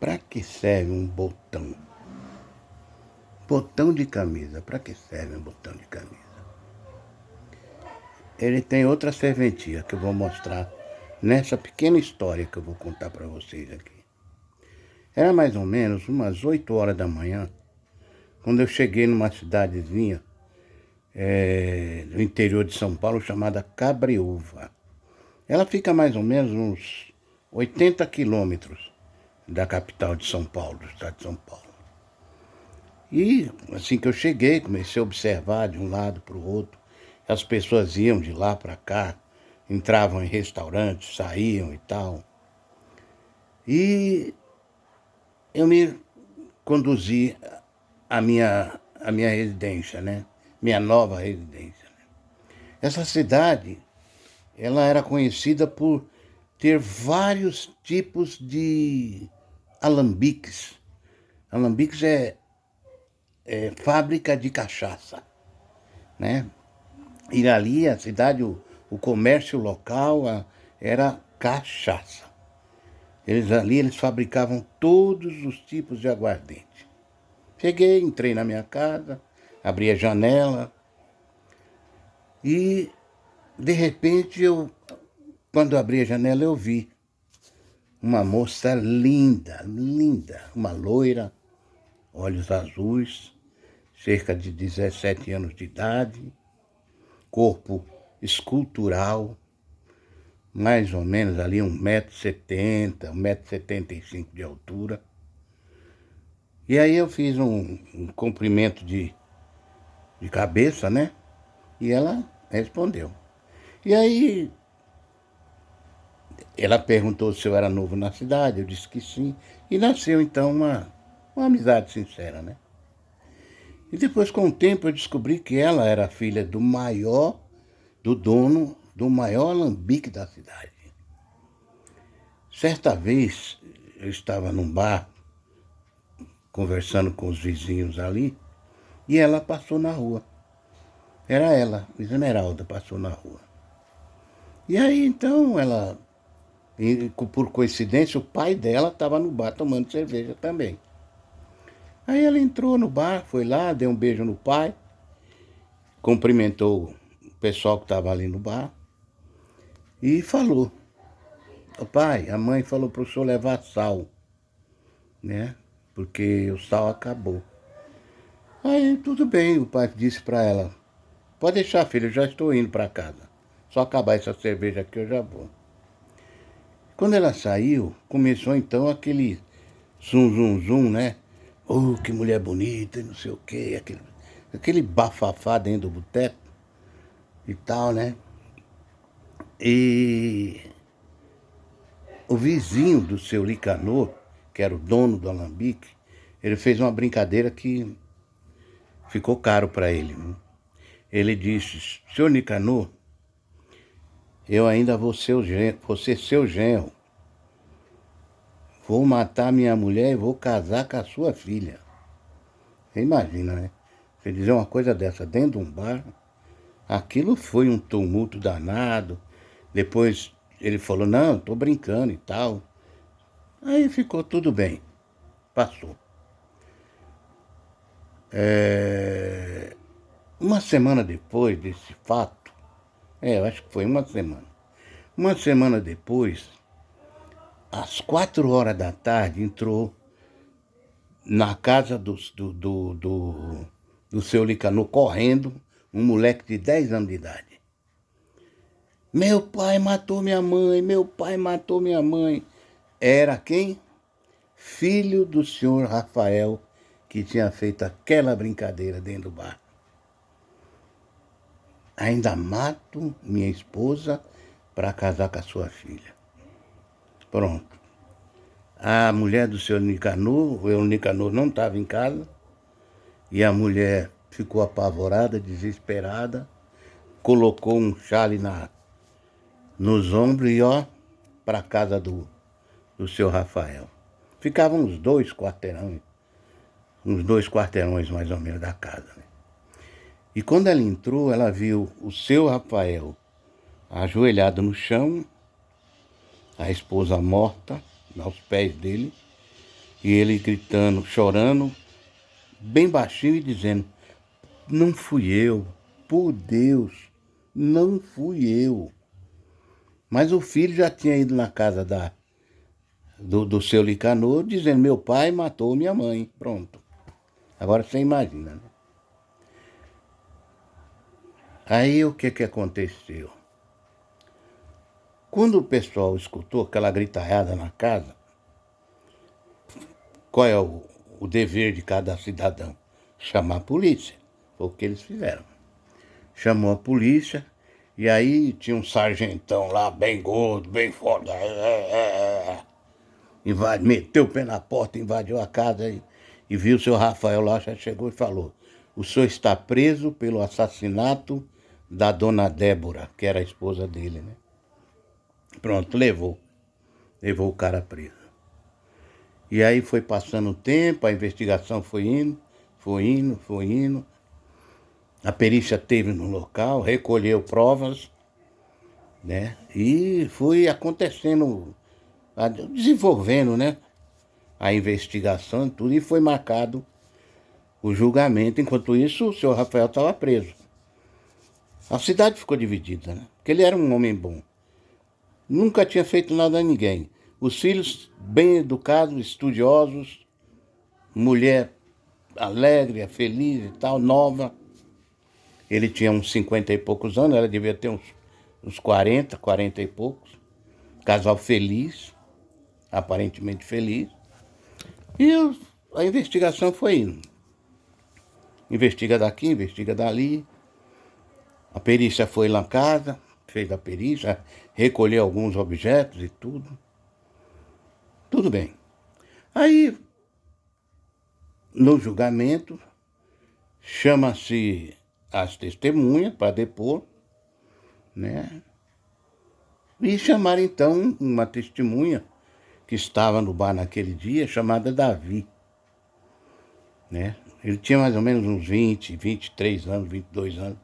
Para que serve um botão? Botão de camisa. Para que serve um botão de camisa? Ele tem outra serventia que eu vou mostrar nessa pequena história que eu vou contar para vocês aqui. Era mais ou menos umas 8 horas da manhã, quando eu cheguei numa cidadezinha do interior de São Paulo chamada Cabreúva. Ela fica mais ou menos uns 80 quilômetros da capital de São Paulo, do estado de São Paulo. E assim que eu cheguei, comecei a observar de um lado para o outro. As pessoas iam de lá para cá, entravam em restaurantes, saíam e tal. E eu me conduzi à minha residência, né? Minha nova residência. Essa cidade, ela era conhecida por ter vários tipos de alambiques. Alambiques é fábrica de cachaça, né? E ali a cidade, o comércio local era cachaça. Eles fabricavam todos os tipos de aguardente. Cheguei, entrei na minha casa, abri a janela e, de repente, quando abri a janela, eu vi uma moça linda, linda, uma loira, olhos azuis, cerca de 17 anos de idade, corpo escultural, mais ou menos ali 1,70 m, 1,75 m de altura. E aí eu fiz um cumprimento de cabeça, né? E ela respondeu. E aí ela perguntou se eu era novo na cidade, eu disse que sim. E nasceu então uma amizade sincera, né? E depois, com o tempo, eu descobri que ela era filha do dono do maior alambique da cidade. Certa vez, eu estava num bar, conversando com os vizinhos ali, e ela passou na rua. Era ela, Esmeralda, passou na rua. E aí, então, por coincidência, o pai dela estava no bar tomando cerveja também. Aí ela entrou no bar, foi lá, deu um beijo no pai, cumprimentou o pessoal que estava ali no bar e falou: "O pai, a mãe falou para o senhor levar sal, né? Porque o sal acabou." Aí tudo bem, o pai disse para ela: "Pode deixar, filha, eu já estou indo para casa. Só acabar essa cerveja aqui eu já vou." Quando ela saiu, começou então aquele zum, zum, zum, né? Oh, que mulher bonita, e não sei o quê, aquele bafafá dentro do boteco e tal, né? E o vizinho do seu Licanor, que era o dono do alambique, ele fez uma brincadeira que ficou caro para ele, né? Ele disse: "Senhor Nicanor, eu ainda vou ser seu genro. Vou matar minha mulher e vou casar com a sua filha." Você imagina, né? Você dizer uma coisa dessa dentro de um bar, aquilo foi um tumulto danado. Depois ele falou: "Não, tô brincando e tal." Aí ficou tudo bem, passou. Uma semana depois desse fato, eu acho que foi uma semana. Uma semana depois, às 4 horas da tarde, entrou na casa do seu Licanor, correndo, um moleque de 10 anos de idade. "Meu pai matou minha mãe, meu pai matou minha mãe." Era quem? Filho do senhor Rafael, que tinha feito aquela brincadeira dentro do bar. "Ainda mato minha esposa para casar com a sua filha." Pronto. A mulher do seu Nicanor, o Nicanor não estava em casa, e a mulher ficou apavorada, desesperada, colocou um chale nos ombros e para a casa do seu Rafael. Ficavam uns 2 quarteirões mais ou menos da casa, né? E quando ela entrou, ela viu o seu Rafael ajoelhado no chão, a esposa morta, aos pés dele, E ele gritando, chorando, bem baixinho e dizendo: não fui eu, por Deus, não fui eu. Mas o filho já tinha ido na casa do seu Licanor dizendo: meu pai matou minha mãe. Pronto. Agora você imagina, né? Aí o que aconteceu? Quando o pessoal escutou aquela gritalhada na casa, qual é o dever de cada cidadão? Chamar a polícia. Foi o que eles fizeram. Chamou a polícia, e aí tinha um sargentão lá, bem gordo, bem forte. Meteu o pé na porta, invadiu a casa e viu o seu Rafael lá, já chegou e falou: o senhor está preso pelo assassinato da dona Débora, que era a esposa dele, né? Pronto, levou o cara preso. E aí foi passando o tempo, a investigação foi indo, foi indo, foi indo. A perícia esteve no local, recolheu provas, né? E foi acontecendo, desenvolvendo, né? A investigação e tudo, e foi marcado o julgamento. Enquanto isso, o senhor Rafael estava preso. A cidade ficou dividida, né? Porque ele era um homem bom. Nunca tinha feito nada a ninguém. Os filhos bem educados, estudiosos, mulher alegre, feliz e tal, nova. Ele tinha uns 50 e poucos anos, ela devia ter uns 40 e poucos. Casal feliz, aparentemente feliz. E a investigação foi indo. Investiga daqui, investiga dali. A perícia foi lá em casa, fez a perícia, recolheu alguns objetos e tudo. Tudo bem. Aí, no julgamento, chama-se as testemunhas para depor, né? E chamaram então uma testemunha que estava no bar naquele dia, chamada Davi, né? Ele tinha mais ou menos uns 23 anos, 22 anos.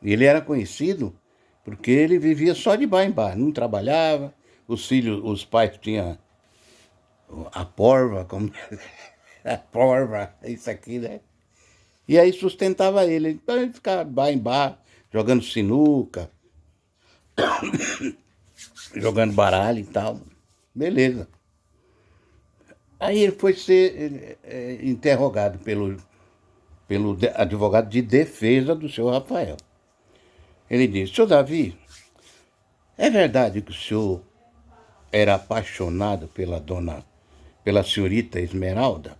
E ele era conhecido porque ele vivia só de bar em bar, não trabalhava. Os filhos, os pais tinham a porva, como a porva, isso aqui, né? E aí sustentava ele. Então ele ficava bar em bar, jogando sinuca, jogando baralho e tal. Beleza. Aí ele foi ser interrogado pelo advogado de defesa do senhor Rafael. Ele disse: senhor Davi, é verdade que o senhor era apaixonado pela senhorita Esmeralda?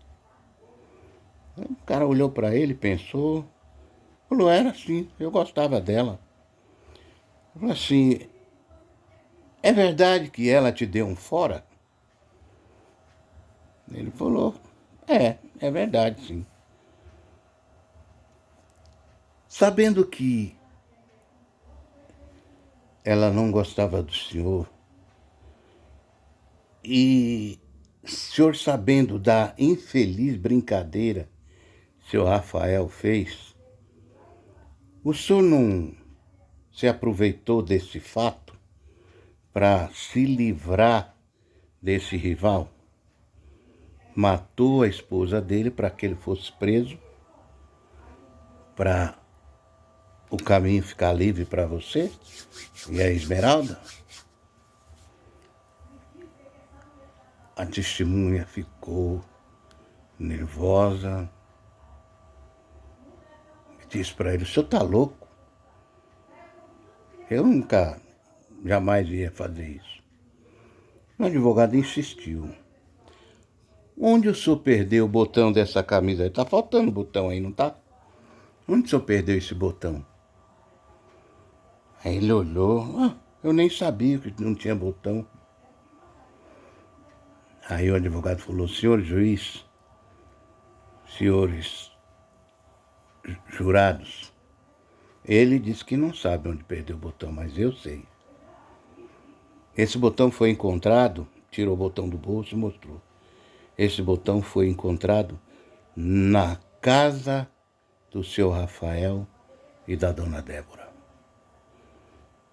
O cara olhou para ele, pensou, falou: era sim, eu gostava dela. Falou assim: é verdade que ela te deu um fora? Ele falou: é verdade, sim. Sabendo que ela não gostava do senhor, e o senhor sabendo da infeliz brincadeira que o senhor Rafael fez, o senhor não se aproveitou desse fato para se livrar desse rival? Matou a esposa dele para que ele fosse preso, para o caminho ficar livre para você e a Esmeralda? A testemunha ficou nervosa, disse para ele: o senhor está louco? Eu nunca, jamais ia fazer isso. O advogado insistiu: onde o senhor perdeu o botão dessa camisa? Está faltando botão aí, não está? Onde o senhor perdeu esse botão? Aí ele olhou: eu nem sabia que não tinha botão. Aí o advogado falou: senhor juiz, senhores jurados, ele disse que não sabe onde perdeu o botão, mas eu sei. Esse botão foi encontrado, tirou o botão do bolso e mostrou. Esse botão foi encontrado na casa do seu Rafael e da dona Débora.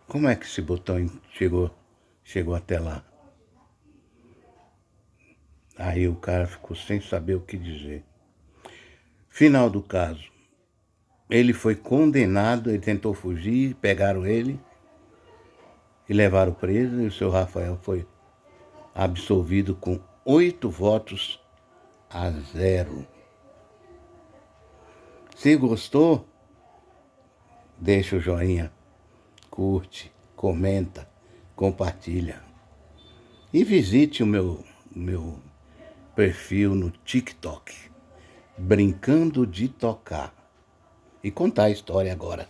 Como é que esse botão chegou até lá? Aí o cara ficou sem saber o que dizer. Final do caso. Ele foi condenado, ele tentou fugir, pegaram ele e levaram preso, e o seu Rafael foi absolvido com 8 votos a 0. Se gostou, deixa o joinha, curte, comenta, compartilha. E visite o meu perfil no TikTok, Brincando de Tocar. E contar a história agora.